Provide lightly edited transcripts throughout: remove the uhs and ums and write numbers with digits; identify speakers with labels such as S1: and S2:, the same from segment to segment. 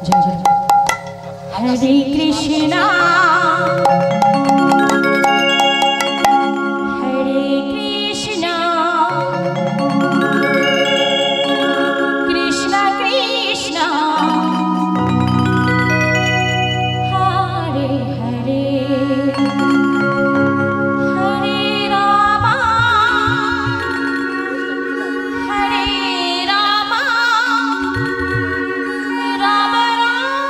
S1: জয় জয় হরে কৃষ্ণ হরে কৃষ্ণ কৃষ্ণ কৃষ্ণ হরে হরে হরে রাম হরে রাম রাম রাম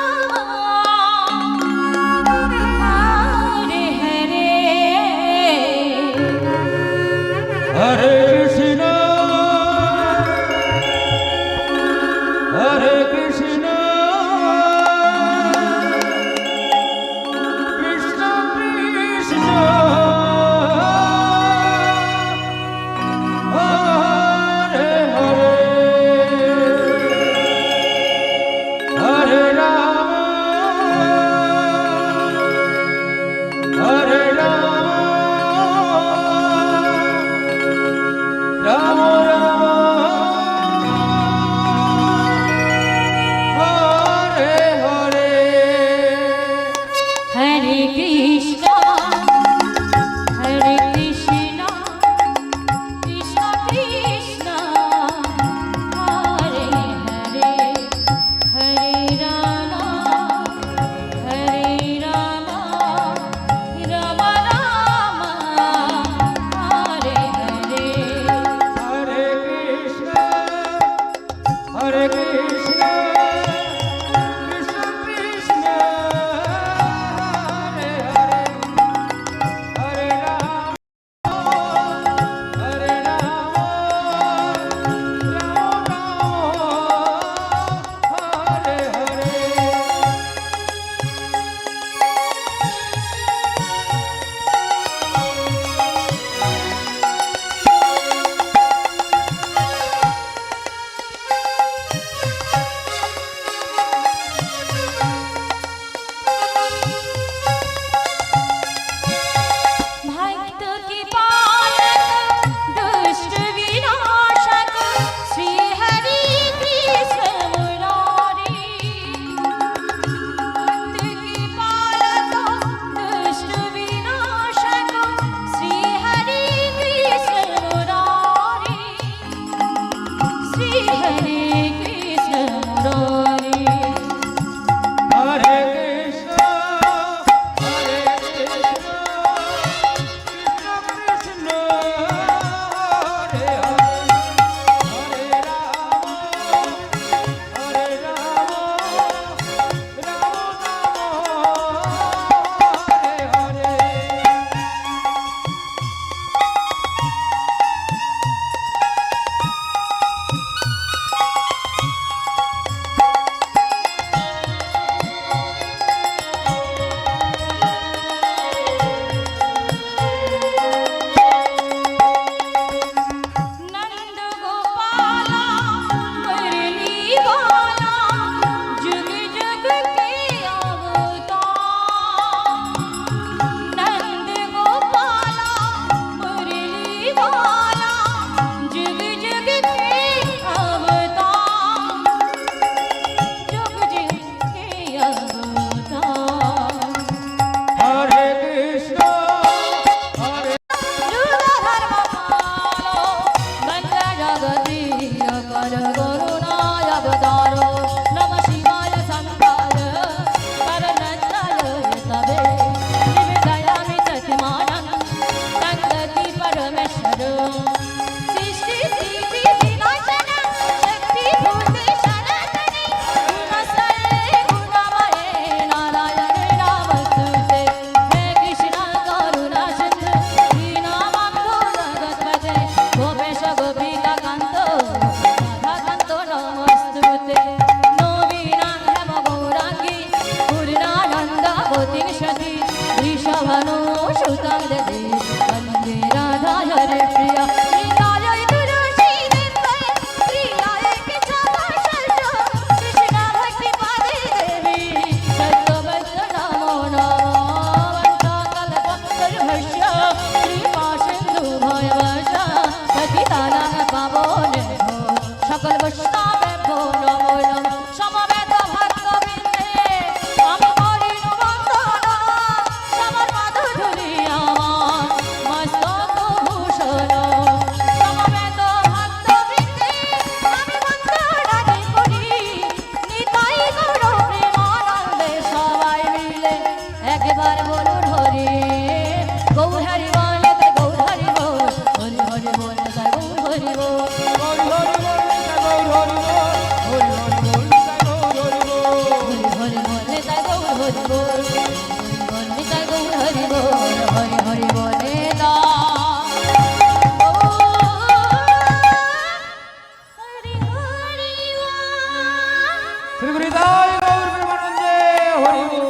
S2: শ্রী গুরু নিতাই গৌর প্রেমানন্দে হরি বল।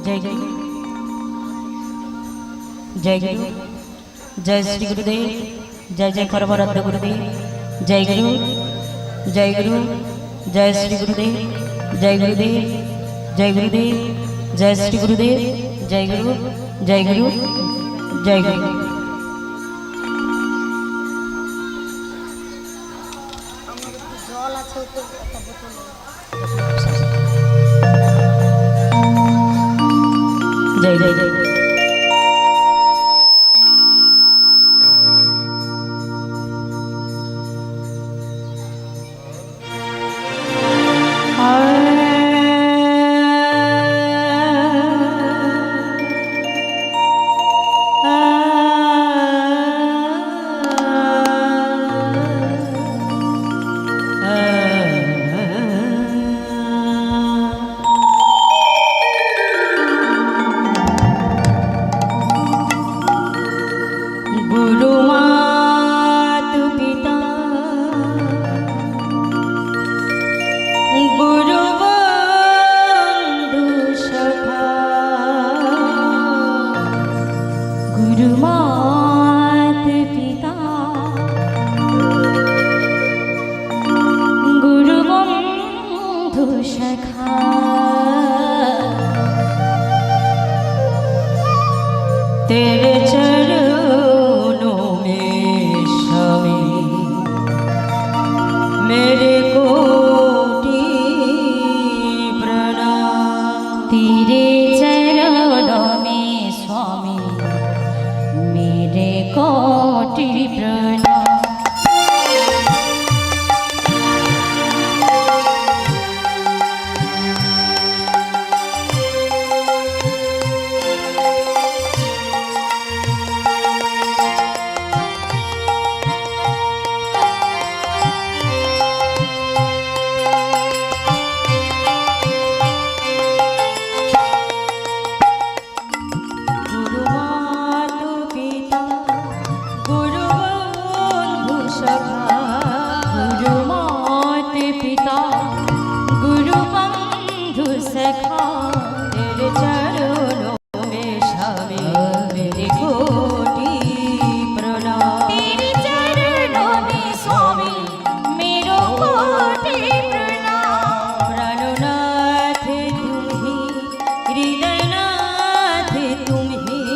S1: जय जय जय जय जय श्री गुरुदेव जय जय करवरद्द गुरुदेव जय गुरु जय गुरु जय श्री गुरुदेव जय गुरुदेव जय गुरुदेव जय श्री गुरुदेव जय गुरु जय गुरु जय गुरु जय जय जय गुरु मातु पिता गुरु बंधु सखा गुरु मातु पिता गुरु बंधु सखा तेरे चरणों में स्वामी मेरे कोटि प्रणाम तेरे चरणों में स्वामी मेरे कोटि प्रणाम प्राणनाथ तुम्हें हृदयनाथ तुम्हें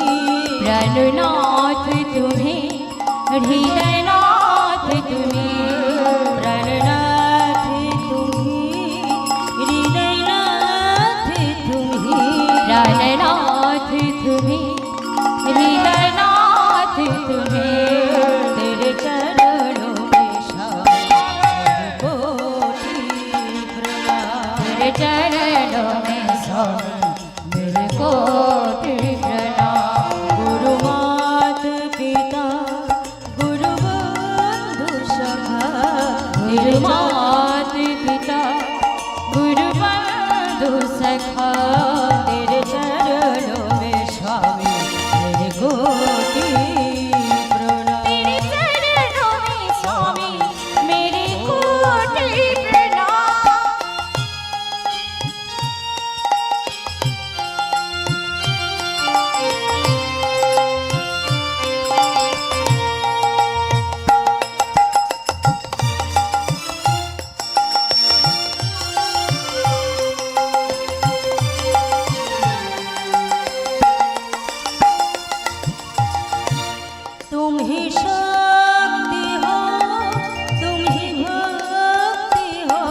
S1: प्राणनाथ तुम्हें हृदयनाथ तुम्हें प्राणनाथ तुम्हें हृदयनाथ तुम्हें तेरे चरणों में कोटि प्रणाम तेरे चरणों में मेरे कोटि प्रणाम गुरु मात पिता गुरु बंधु सखा गुरु मात पिता गुरु बंधु सखा तेरे चरणों में स्वामी मेरे कोटि प्रणाम तेरे चरणों में स्वामी मेरे कोटि प्रणाम तुम ही शक्ति हो तुम ही भक्ति हो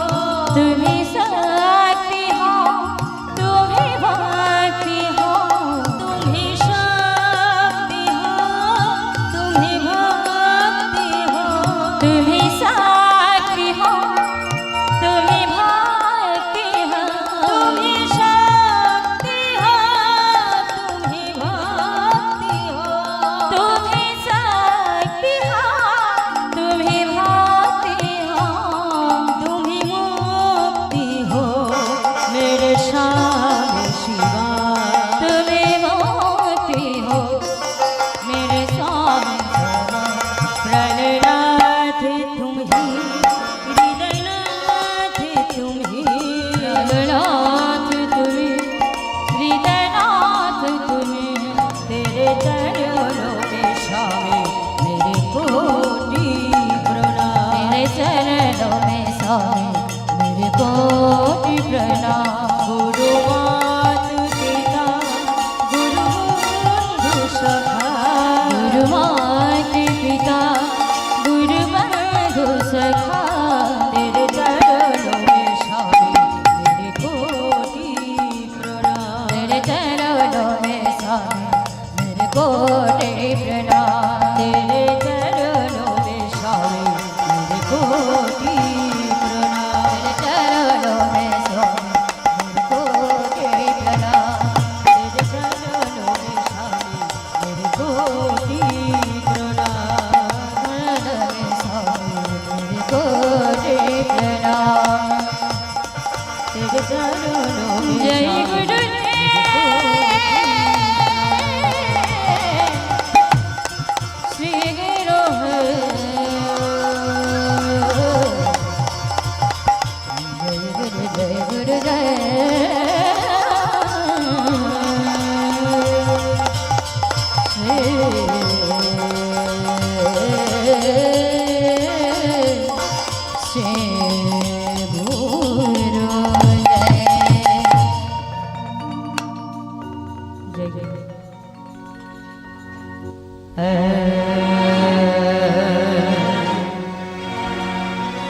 S1: तुम ही शक्ति हो तुम ही भक्ति हो तुम ही शक्ति हो तुम ही भक्ति हो तुम ही शक्ति हो तुम ही भक्ति हो तुम ही शक्ति हो तुम ही भक्ति हो तुम ही शक्ति हो तुम ही भक्ति हो तुम ही मुक्ति नाथ तुम्ही हृदयनाथ तुम्ही तेरे चरणों में स्वामी मेरे कोटि प्रणाम तेरे चरणों में स्वामी मेरे कोटि प्रणाम गुरु मात पिता गुरु बंधु सखा गुरु मात पिता गुरु बंधु सखा तेरे चरणों में स्वामी मेरे कोटि प्रणाम तेरे चरणों में स्वामी मेरे कोटि प्रणाम तेरे चरणों में स्वामी मेरे कोटि प्रणाम तेरे चरणों में स्वामी मेरे कोटि प्रणाम तेरे चरणों में स्वामी मेरे कोटि प्रणाम में स्वामी मेरे कोटि प्रणाम तेरे चरणों में जय गुरुदेव श्री गुरु जय गुरु जय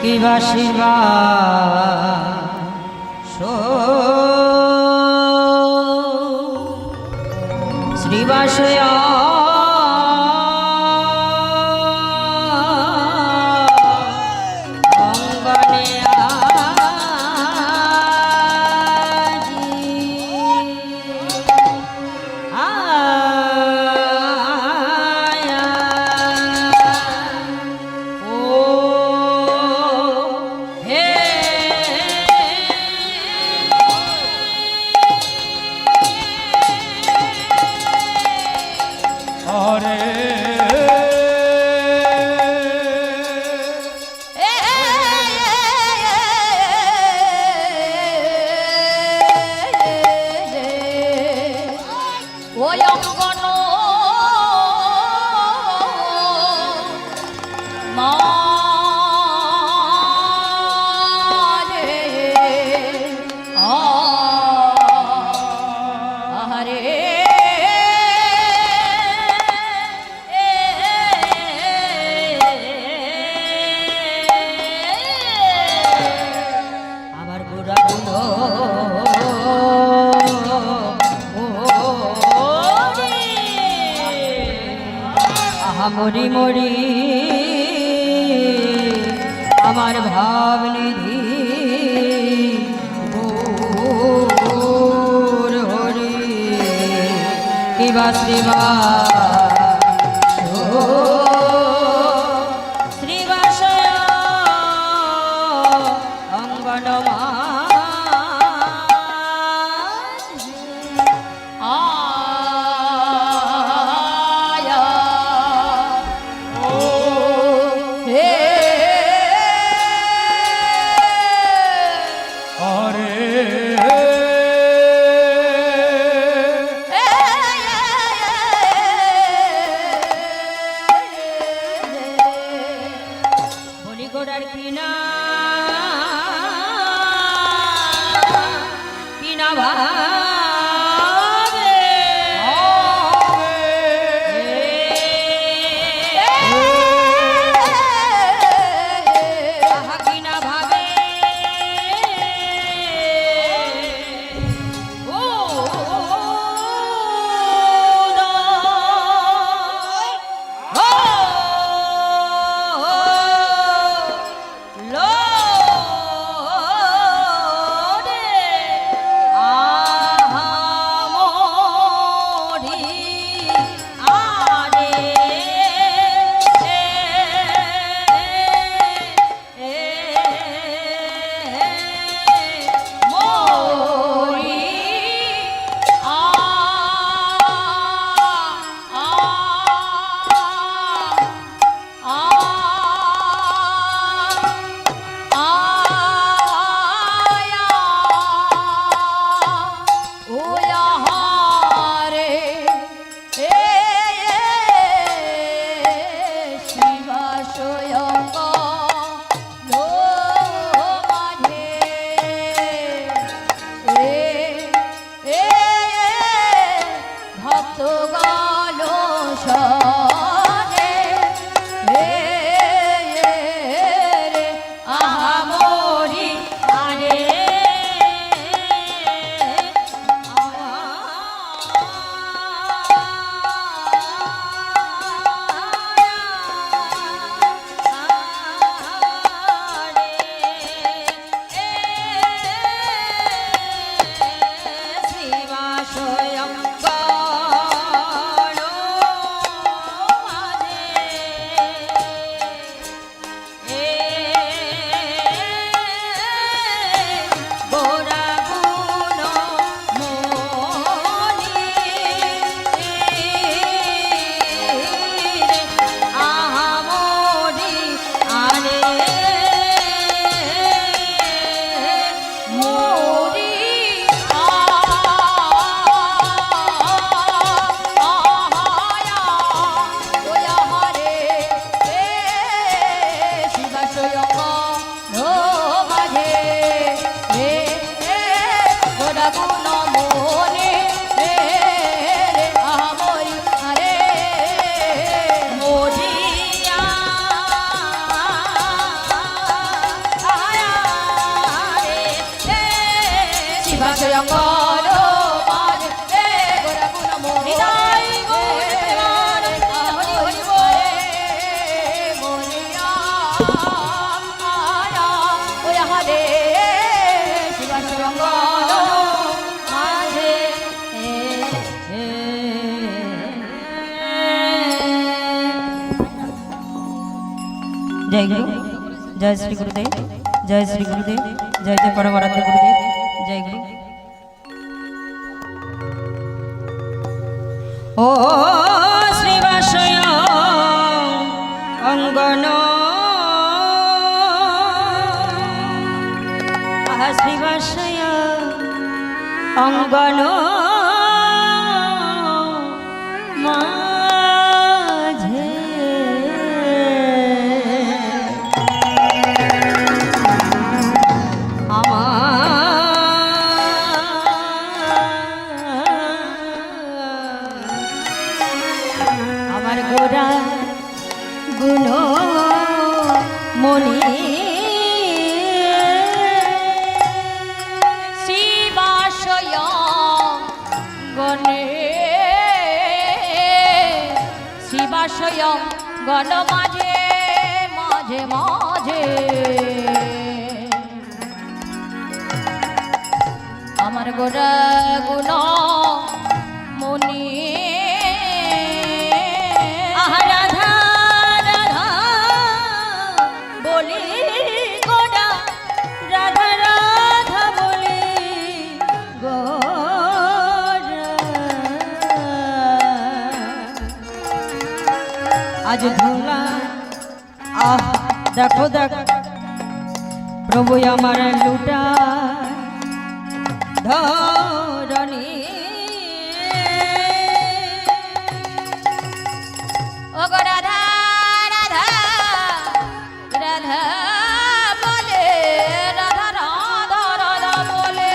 S1: কিবা শিবা শ্রীবাসয়া মরি মরি আমার ভাব নিধি গৌর হরি কিবা শ্রীবা শ্রীবাসয়া অঙ্গনমা Ah
S3: শিবাশয়ঙ্কর মাঝে গোরা গুণ মোহিতাই গৌর প্রেমানন্দ হরি হরি বল আয়া ওয়া হরে শিবাশয়ঙ্কর মাঝে
S1: जय गुरु जय श्री गुरुदेव जय श्री गुरुदेव जय जय परमाराध्य गुरुदेव जय गुरु ओ श्रीवासय अंगन श्रीवासय अंगन আমার গোরা গুণ মনি
S3: শিবাশয় গণে শিবাশয় গণ মাঝে মাঝে মাঝে আমার গোরা গুণ মনি
S1: রাধা রাধা বলি গোরা রাধা রাধা বলি গোরা আজ ধুলা আহ দেখো দেখ প্রভু আমার লুটা ধরণী
S3: ও গো রাধা রাধা রাধা বলে রাধা রাধা রাধা বলে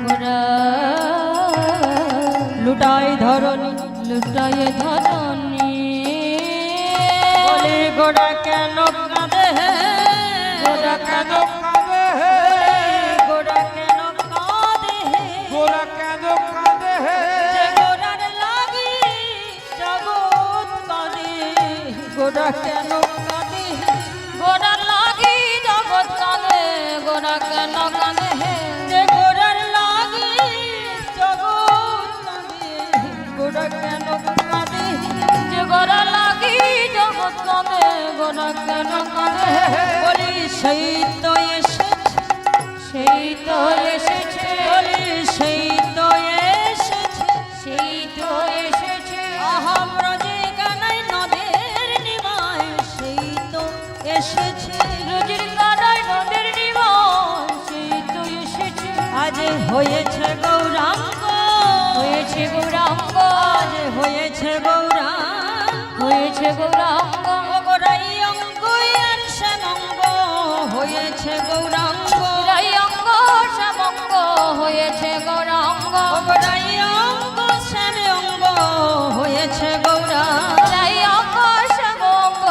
S3: গোরা
S1: লুটাই ধরণী
S3: লুটায়ে ধরণী
S1: বলে গোড়া কেন কাঁদে
S2: গোরা কেন কাঁদে হে
S1: গোড়া কেন কাঁদে
S2: গোরা কেন কাঁদে হে
S1: যে গোড়ার লাগি জগৎ কাঁদে গোড়া কেন কাঁদে
S3: গোরা লাগি জগৎ কাঁদে গোরা কেন কাঁদে হে
S1: যে গোড়ার লাগি জগৎ কাঁদে গোড়া কেন কাঁদে
S3: যে গোরা লাগি জগৎ কাঁদে গোরা কেন কাঁদে হে
S1: বলি সেই তো এসেছে
S3: সেই তো এসেছে
S1: বলি সেই তো এসেছে
S3: সেই তো এসেছে
S1: আহাম রজে গানাই নদের নিমায় সেই তো এসেছে
S3: রোজির কানায় নদের নিবাস সেই তো এসেছে
S1: আজ হয়েছে গৌরাঙ্গ
S3: হয়েছে গৌরাঙ্গ
S1: আজ হয়েছে গৌরাঙ্গ
S3: হয়েছে গৌরাঙ্গ
S1: গোরাই অঙ্গ আর শ্যামঙ্গ হয়েছে গৌরাঙ্গ
S3: রাই অঙ্গ শ্যামঙ্গ হয়েছে গৌরাঙ্গ
S1: গোরাই অঙ্গ শ্যাম অঙ্গ হয়েছে গৌরাঙ্গ
S3: রাই অঙ্গ শ্যামঙ্গ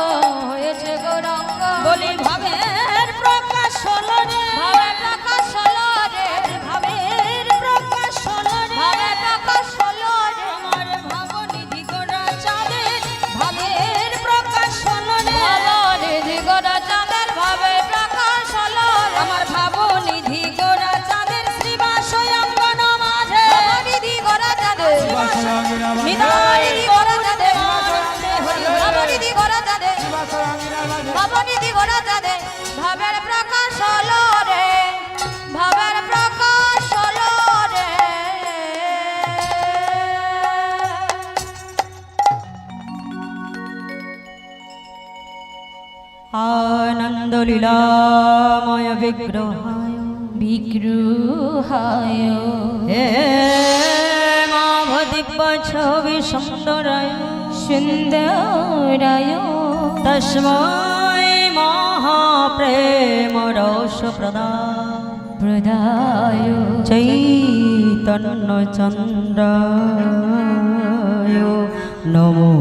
S3: হয়েছে গৌরাঙ্গ
S1: বলি ভাবের প্রকাশ হলো রে
S3: ভাবে প্রকাশ হলো রে
S1: ভাবের প্রকাশ হলো রে
S3: ভাবে প্রকাশ হলো রে
S1: আমার ভাবনিধি গোরা চাঁদের ভাবের প্রকাশ হলো রে
S3: ভালো নিধি গোরা চাঁদের ভাবে প্রকাশ হলো রে
S1: আমার ভাবনিধি গোরা চাঁদের শ্রীবাসয় অঙ্গন মাঝে
S3: নিধি গোরা চাঁদের
S2: শিবাশয়ঙ্গিরা বাজে
S3: নিধি গোরা চাঁদের নিধি গোরা চাঁদের
S2: শিবাশয়ঙ্গিরা বাজে
S3: ভাবনিধি গোরা চাঁদের ভাবের প্রকাশ হলো রে ভাবের প্রকাশ হলো রে
S1: আনন্দ লীলাময় বিগ্রহায়
S3: বিগ্রহায়
S1: হে মাভ দিব্য ছবি সুন্দরায়
S3: সুন্দরায়
S1: তস্মৈ মহাপ্রেম রস প্রদান
S3: প্রদায়
S1: চৈতন্য চন্দ্রায় নমো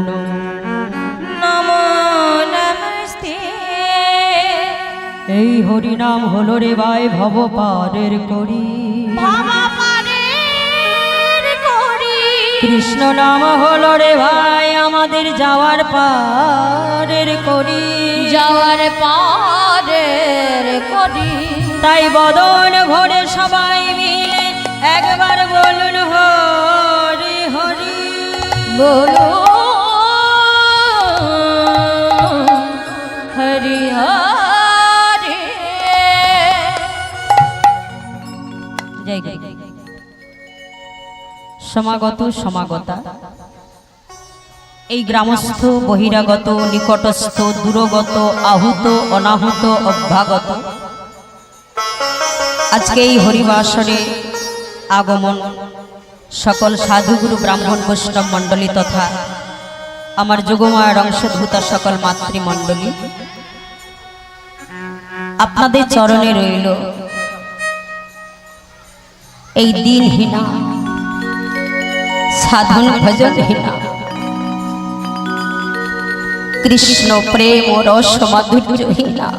S1: নমো
S3: নমো নমস্তে
S1: এই হরিনাম হলো রে ভাই ভব পারের করি,
S3: ভাবা পারের করি।
S1: কৃষ্ণ নাম হলো রে ভাই আমাদের যাওয়ার পারের করি,
S3: যাওয়ার পারের করি।
S1: তাই বদন ভরে সবাই মিলে একবার বলুন হরি হরি,
S3: বলো হরি হরি।
S1: জয় গুরু। সমাগত সমাগতা, এই গ্রামস্থ বহিরাগত নিকটস্থ দূরগত আহুত অনাহুত অভ্যাগত আজকে এই হরিবাসরে আগমন সকল সাধুগুরু ব্রাহ্মণ বৈষ্ণব মণ্ডলী তথা আমার যোগমায়ের অংশভূতা সকল মাতৃমণ্ডলী, আপনাদের চরণে রইল এই দিনহীনা সাধন ভজনহীনা কৃষ্ণ প্রেম ও রস মাধুর্যহীনা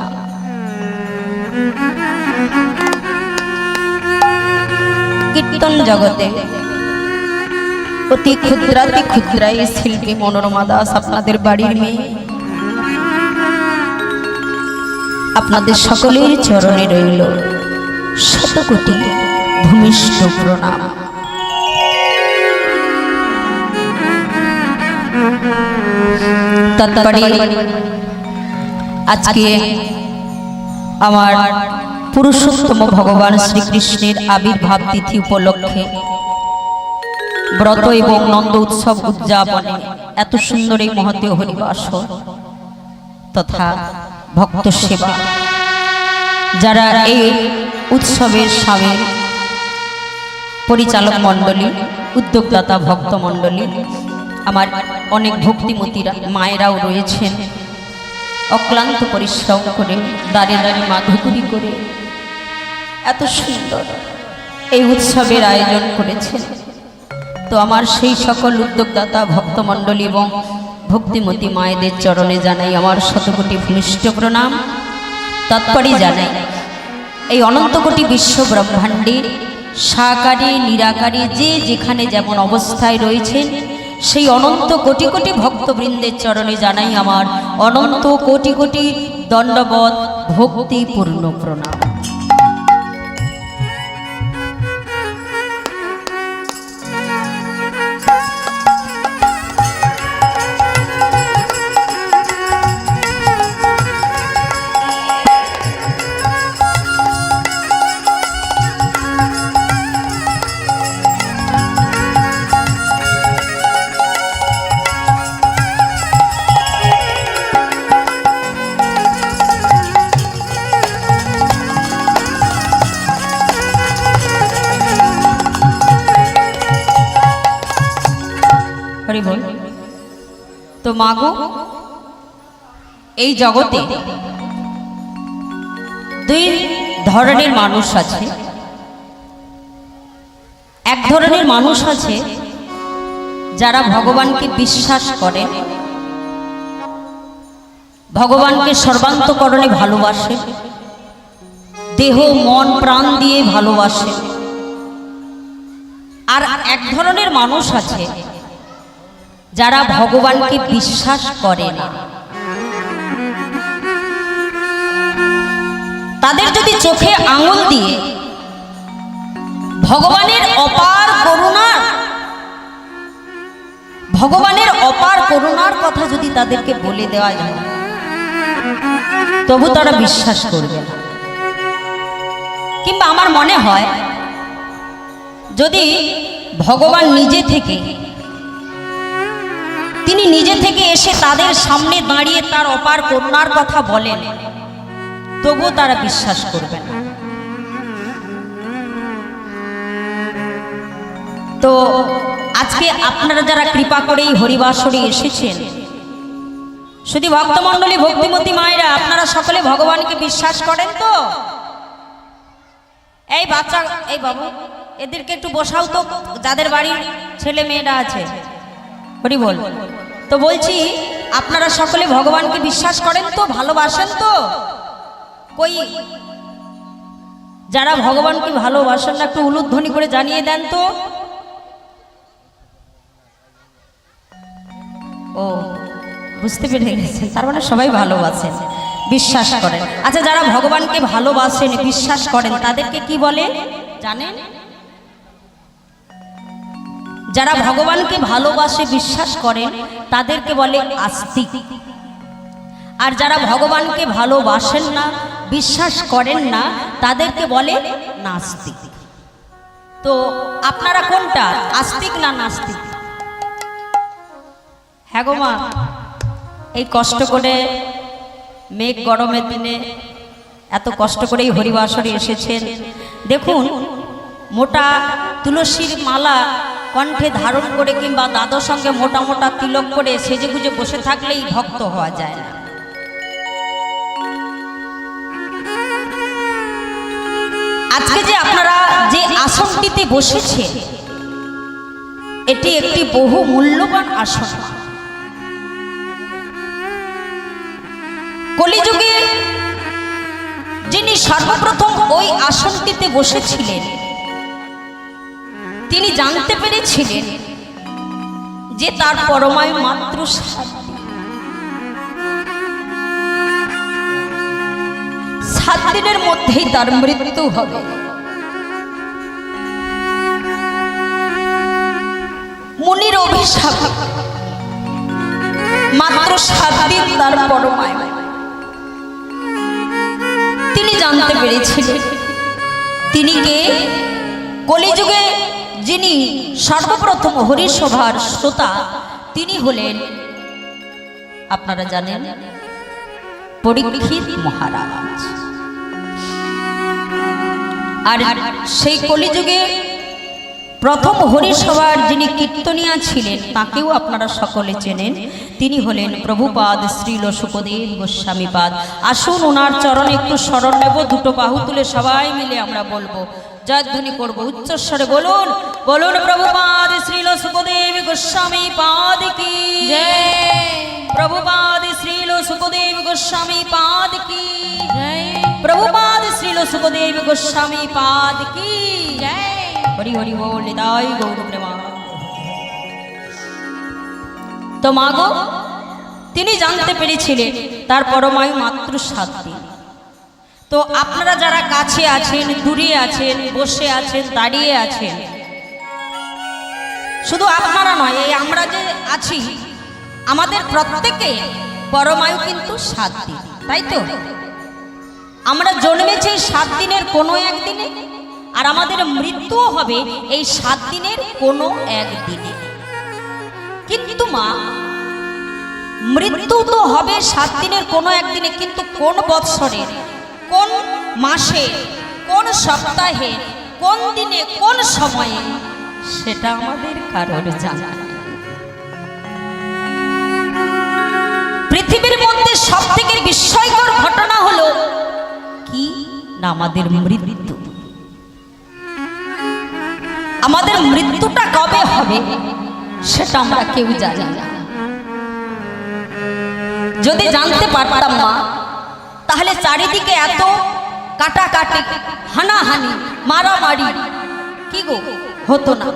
S1: কীর্তন জগতে অতি ক্ষুদ্রাতি ক্ষুদ্রাই শিল্পী মনোরমা দাস আপনাদের বাড়ির মেয়ে, আপনাদের সকলের চরণে রইল শতকোটি ভূমিষ্ঠ প্রণাম। তৎপরে আজকে আমার পুরুষোত্তম ভগবান শ্রীকৃষ্ণের আবির্ভাব তিথি উপলক্ষে ব্রত এবং নন্দ উৎসব উদযাপনে এত সুন্দর এই মহতীয় হরিবাসর তথা ভক্ত সেবা, যারা এই উৎসবের সামিল পরিচালক মণ্ডলী, উদ্যোগদাতা ভক্ত মণ্ডলী, আমার অনেক ভক্তিমতীরা মায়েরাও রয়েছেন, অক্লান্ত পরিশ্রম করে দাঁড়িয়ে দাঁড়িয়ে মাধুকরি করে এত সুন্দর এই উৎসবের আয়োজন করেছেন। তো আমার সেই সকল উদ্যোগদাতা ভক্তমণ্ডলী এবং ভক্তিমতী মায়েদের চরণে জানাই আমার শতকোটি ভূমিষ্ঠ প্রণাম। তৎপরই জানাই এই অনন্তকোটি বিশ্ব ব্রহ্মাণ্ডে সাকারী নিরাকারী যে যেখানে যেমন অবস্থায় রয়েছেন সেই অনন্ত কোটি কোটি ভক্তবৃন্দের চরণে জানাই আমার অনন্ত কোটি কোটি দণ্ডবৎ ভক্তিপূর্ণ প্রণাম। তো মাগো, এই জগতে দুই ধরনের মানুষ আছে। এক ধরনের মানুষ আছে যারা ভগবানকে বিশ্বাস করে, ভগবানকে সর্বান্তকরণে ভালোবাসে, দেহ মন প্রাণ দিয়ে ভালোবাসে। আর এক ধরনের মানুষ আছে যারা ভগবানকে বিশ্বাস করে না। তাদের যদি চোখে আঙুল দিয়ে ভগবানের অপার করুণার কথা যদি তাদেরকে বলে দেওয়া যায়, তবু তারা বিশ্বাস করবে না। কিংবা আমার মনে হয় যদি ভগবান তিনি নিজে থেকে এসে তাদের সামনে দাঁড়িয়ে তার অপার করুণার কথা বলেন, তবু তারা বিশ্বাস করবে না। তো আজকে আপনারা যারা কৃপা করে এই হরিবাসরে এসেছেন, শুধু ভক্তমণ্ডলী ভক্তিমতী মায়েরা, আপনারা সকলে ভগবানকে বিশ্বাস করেন তো? এই বাচ্চা, এই বাবু, এদেরকে একটু বসাও তো, যাদের বাড়ির ছেলে মেয়েরা আছে। হরি বল। তো বলছি, আপনারা সকলে ভগবানকে বিশ্বাস করেন তো, ভালোবাসেন তো? কই যারা ভগবানকে ভালোবাসেন না একটু উলুধ্বনি করে জানিয়ে দেন তো। ও বুঝতে পেরে গেছেন, তার মানে সবাই ভালোবাসেন, বিশ্বাস করেন। আচ্ছা, যারা ভগবানকে ভালোবাসেন বিশ্বাস করেন তাদেরকে কি বলে জানেন? যারা ভগবানকে ভালোবাসে বিশ্বাস করেন তাদেরকে বলে আস্তিক। আর যারা ভগবানকে ভালোবাসেন না বিশ্বাস করেন না তাদেরকে বলে নাস্তিক। তো আপনারা কোনটা, আস্তিক না নাস্তিক? হ্যাঁ গো মা, এই কষ্ট করে মেঘ গরমের দিনে এত কষ্ট করেই হরিবাসরে এসেছেন। দেখুন, মোটা তুলসীর মালা কণ্ঠে ধারণ করে কিংবা দাদর সঙ্গে মোটা মোটা তিলক করে সেজে গুজে বসে থাকলেই ভক্ত হওয়া যায় না। আজকে যে আপনারা যে আসনটিতে বসেছেন এটি একটি বহু মূল্যবান আসন। কলিযুগে যিনি সর্বপ্রথম ওই আসনটিতে বসেছিলেন তিনি জানতে পেরেছিলেন যে তার পরমায়ু মাত্র 7 দিনের মধ্যেই তার মৃত্যু হবে। মুনির অভিশাপ, মাত্র 7 দিন তার পরমায়ু। তিনি জানতে পেরেছিলেন তিনি কে। কলিযুগে যিনি সর্বপ্রথম হরিসভার শ্রোতা তিনি হলেন, আপনারা জানেন, পরীক্ষিত মহারাজ। আর সেই কলিযুগে প্রথম হরিসভার যিনি কীর্তনিয়া ছিলেন তাকেও আপনারা সকলে চেনেন, তিনি হলেন প্রভুপাদ শ্রীল শুকদেব গোস্বামীপাদ। আসুন ওনার চরণে একটু শরণ নেব, দুটো বাহু তুলে সবাই মিলে আমরা বলবো, জয়ধ্বনি করব, উচ্চস্বরে বলুন, বলুন প্রভুপাদ শ্রীল শুকদেব গোস্বামীপাদ কি জয়। প্রভুপাদ শ্রীল শুকদেব গোস্বামীপাদ কি জয়। প্রভুপাদ শ্রীল শুকদেব গোস্বামীপাদ কি জয়। হরি হরি বল, নিতাই গৌর প্রেমানন্দ। তো মাগো, তিনি জানতে পেরেছিলেন তার পরমায়ু মাত্র 7 দিন। তো আপনারা যারা কাছে আছেন, দূরে আছেন, বসে আছেন, দাঁড়িয়ে আছেন, শুধু আপনারা নয়, এই আমরা যে আছি আমাদের প্রত্যেকে পরমায়ু কিন্তু 7 দিন, তাই তো? আমরা জন্মেছি 7 দিনের কোনো একদিনে, আর আমাদের মৃত্যুও হবে এই 7 দিনের কোনো একদিনে। কিন্তু মা, মৃত্যু তো হবে 7 দিনের কোনো একদিনে, কিন্তু কোন বৎসরে, কোন মাসে, কোন সপ্তাহে, কোন দিনে, কোন সময়ে, সেটা আমাদের কারোর জানা নেই। পৃথিবীর মধ্যে সবথেকে বিস্ময়কর ঘটনা হলো কি না, আমাদের মৃত্যু। আমাদের মৃত্যুটা কবে হবে সেটা আমরা কেউ জানি না। যদি জানতে পারতাম মা, তাহলে চারিদিকে এত কাটাকাটি, হানাহানি, মারামারি কি গো হতো না।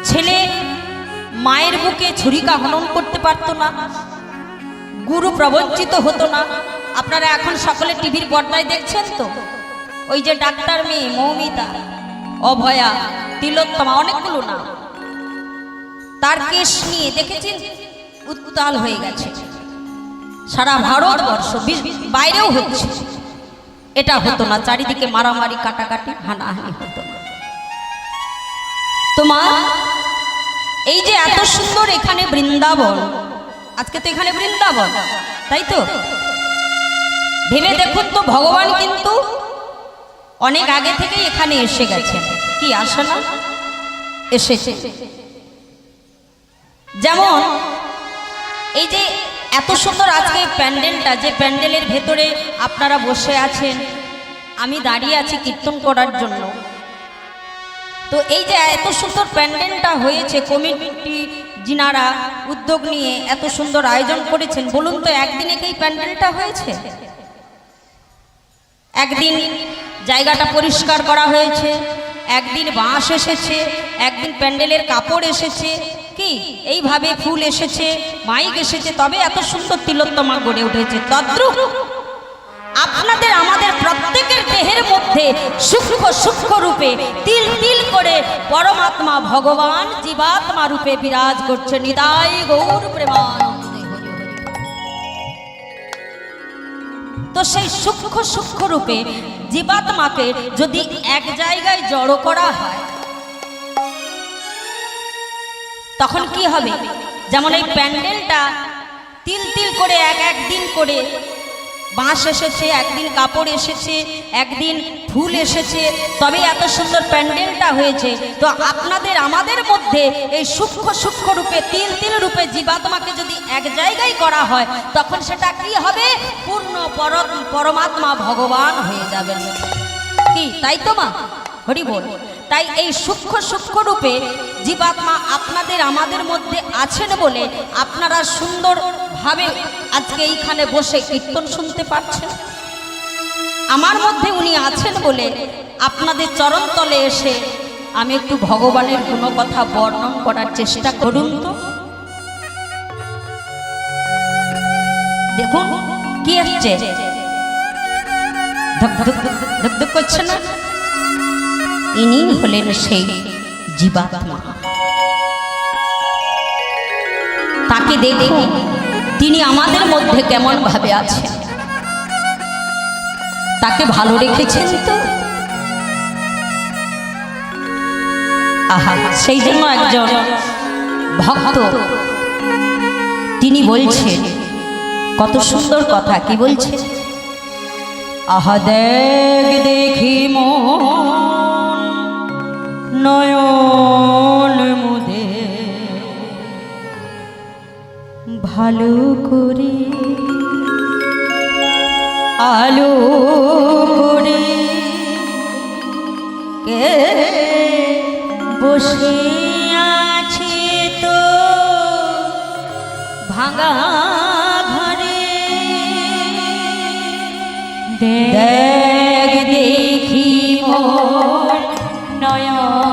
S1: ছেলে মায়ের বুকে ছুরিকা হনন করতে পারতো না, গুরু প্রবঞ্চিত হতো না। আপনারা এখন সকলে টিভির পর্দায় দেখছেন তো, ওই যে ডাক্তার মেয়ে মৌমিতা, অভয়া, তিলোত্তমা, অনেকগুলো না, তার কেস নিয়ে দেখেছেন উত্তাল হয়ে গেছে সারা ভারতবর্ষ, বাইরেও হচ্ছে। এটা হতো না, চারিদিকে মারামারি, কাটাকাটি, হানাহানি হতো না। তো মা, এই যে এত সুন্দর এখানে বৃন্দাবন, আজকে তো এখানে বৃন্দাবন, তাই তো? ভেবে দেখুন তো, ভগবান কিন্তু অনেক আগে থেকেই এখানে এসে গেছেন। কি আসে না? এসেছে। যেমন এই যে এত সুন্দর আজকে প্যান্ডেলটা, যে প্যান্ডেলের ভেতরে আপনারা বসে আছেন, আমি দাঁড়িয়ে আছি কীর্তন করার জন্য। তো এই যে এত সুন্দর প্যান্ডেলটা হয়েছে, কমিটি যিনারা উদ্যোগ নিয়ে এত সুন্দর আয়োজন করেছেন, বলুন তো একদিনে কি প্যান্ডেলটা হয়েছে? একদিন জায়গাটা পরিষ্কার করা হয়েছে, একদিন বাঁশ এসেছে, একদিন প্যান্ডেলের কাপড় এসেছে, কি এইভাবে ফুল এসেছে, মাইক এসেছে, তবে এত সুন্দর তিলোত্তমা গড়ে উঠেছে। তদ্রূপ আপনাদের আমাদের প্রত্যেকের দেহের মধ্যে সূক্ষ্ম সূক্ষ্ম রূপে তিল তিল করে পরমাত্মা ভগবান জীবাত্মা রূপে বিরাজ করছে। নিতাই গৌর প্রেমানন্দে হরি হরি। তো সেই সূক্ষ্ম সূক্ষ্ম রূপে জীবাত্মাকে যদি এক জায়গায় জড়ো করা হয় তখন কি হবে? যেমন এই প্যান্ডেলটা তিল তিল করে এক দিন করে বাঁশ এসেছে, একদিন কাপড় এসেছে, একদিন ফুল এসেছে, তবে এত সুন্দর প্যান্ডেলটা হয়েছে। তো আপনাদের আমাদের মধ্যে এই সূক্ষ্ম সূক্ষ্ম রূপে তিল তিল রূপে জীবাত্মাকে যদি এক জায়গায় করা হয় তখন সেটা কি হবে? পূর্ণ পরমাত্মা ভগবান হয়ে যাবেন। কি তাই তো মা? হরি বল। তাই এই সূক্ষ্ম সূক্ষ্ম রূপে জীবাত্মা আপনাদের আমাদের মধ্যে আছেন বলে আপনারা সুন্দরভাবে আজকে এইখানে বসে কীর্তন শুনতে পাচ্ছেন। আমার মধ্যে উনি আছেন বলে আপনাদের চরণতলে এসে আমি একটু ভগবানের গুণকথা বর্ণন করার চেষ্টা করুন। তো দেখুন কি আসছে, ধক ধক ধক ধক করছে না? ইনি হলেন সেই জীবাত্মা। তাকে দেখুন তিনি আমাদের মধ্যে কেমন ভাবে আছেন, তাকে ভালো রেখেছেন তো। আহা, সেই জন্য একজন ভক্ত তিনি বলছেন কত সুন্দর কথা। কি বলছে? আহা দেখ দেখি মন নয়ন মুদে ভালো করে আলো করে কে বসে আছে তো ভাঙা ঘরে। দেখ দেখি মন নয়ন